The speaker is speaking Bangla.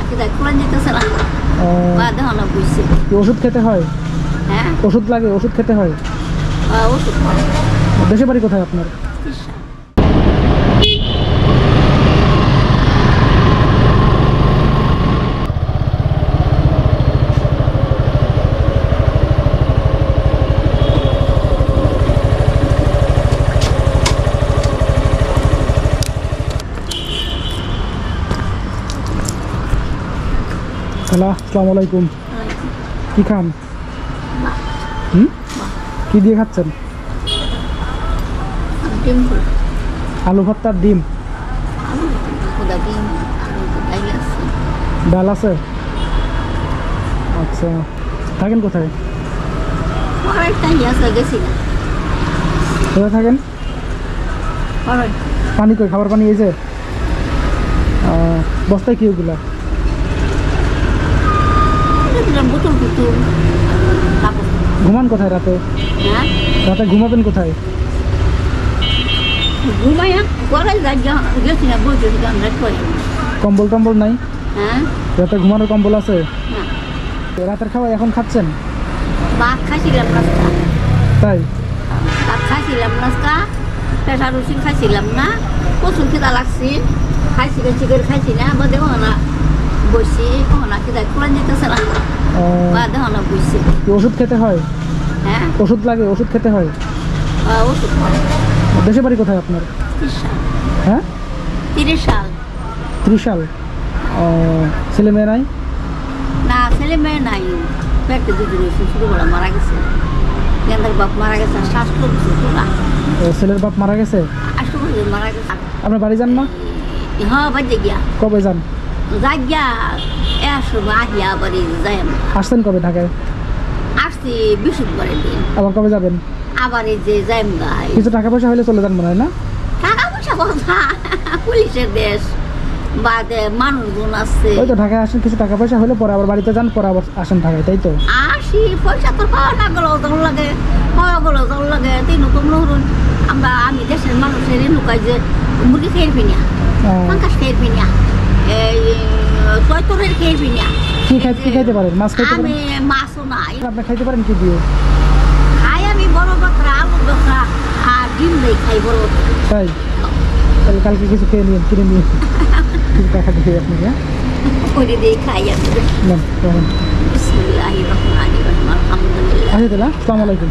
কি দেখ কোন যেতেছে না বা দেখো না বুঝছি ওষুধ খেতে হয়? হ্যাঁ ওষুধ লাগে, ওষুধ খেতে হয়। ওষুধ দেশে বাড়ি কোথায় আপনার? হ্যালো, আসসালামু আলাইকুম। কি খান? কি দিয়ে খাচ্ছেন? আলু ভর্তার ডিম। ডাল আছে? আচ্ছা, থাকেন কোথায়? কোথায় থাকেন? পানি কই? খাবার পানি এই যে বস্তায় কি ওগুলা? ঘুমান কোথায় রাতে? রাতে ঘুমাবেন কোথায়? কম্বল টম্বল নাই? রাতে ঘুমানোর কম্বল আছে? রাতের খাওয়া এখন খাচ্ছেন? ভাত খাইছিলাম নাস্তা। তাই? ভাত খাইছিলাম নাস্তা, পেশা রুটি খাইছিলাম না, প্রচুর খিদা লাগছে, খাইছি চিকেন খাইছি না, বা দেখো না বসছি না খিদা কোরআন যেতেছে না বা দেখো না বুঝছি। ওষুধ খেতে হয়? হ্যাঁ ওষুধ লাগে, ওষুধ খেতে হয়। ওষুধ দেশে বাড়ি কোথায় আপনার? 30 সাল। হ্যাঁ 30 সাল। 30 সাল। ছেলে মেয়ে নাই? না ছেলে মেয়ে নাই, পেটে দুদিন হয়েছে, ছোটবেলা মারা গেছে, গেন্দার বাপ মারা গেছে, শ্বাস করছে তোরা। ছেলের বাপ মারা গেছে? 8 বছর মারা গেছে। আপনার বাড়ি যান না? হ্যাঁ বাজে গিয়া। কবে যান? যাই গিয়া সময় আহিয়া বাড়ি যাই। আসছেন কবে ঢাকায়? আসছি বৃহস্পতিবারের দিন। আবার কবে যাবেন? আবার এই যে যাইম গাই। কিছু টাকা পয়সা হলে চলে যান মনে হয় না? টাকা পয়সা কথা পুলিশের দেশ, বাদে মানুষজন আছে। ওই তো ঢাকায় আসেন, কিছু টাকা পয়সা হলে পরে আবার বাড়িতে যান, পরে আবার আসেন ঢাকায়, তাই তো? আসি পয়সা তো পাওয়া না গেলেও তোর লাগে, পাওয়া গেলেও তোর লাগে। তিন তোমরা ধরুন আমি দেশের মানুষের লুকাই যে মুরগি খেয়ে পিনিয়া, পাঙ্কাশ খেয়ে পিনিয়া, এই তৈতরের খেয়ে পিনিয়া। কি খাইতে পারেন? মাছ খাইতে পারেন? আমি মাছও নাই। আপনি খাইতে পারেন কি দিয়ে? খাই আমি বড় বাকরা, আলু বাকরা আর ডিম দেই খাই বড়। তাই? তাহলে কালকে কিছু খেয়ে নিন, কিনে নিন, কিছু টাকা দিয়ে আপনাকে। করে দিয়ে খাই আমি। না, বিসমিল্লাহির রহমানির রহিম, আলহামদুলিল্লাহ। আসসালামু আলাইকুম।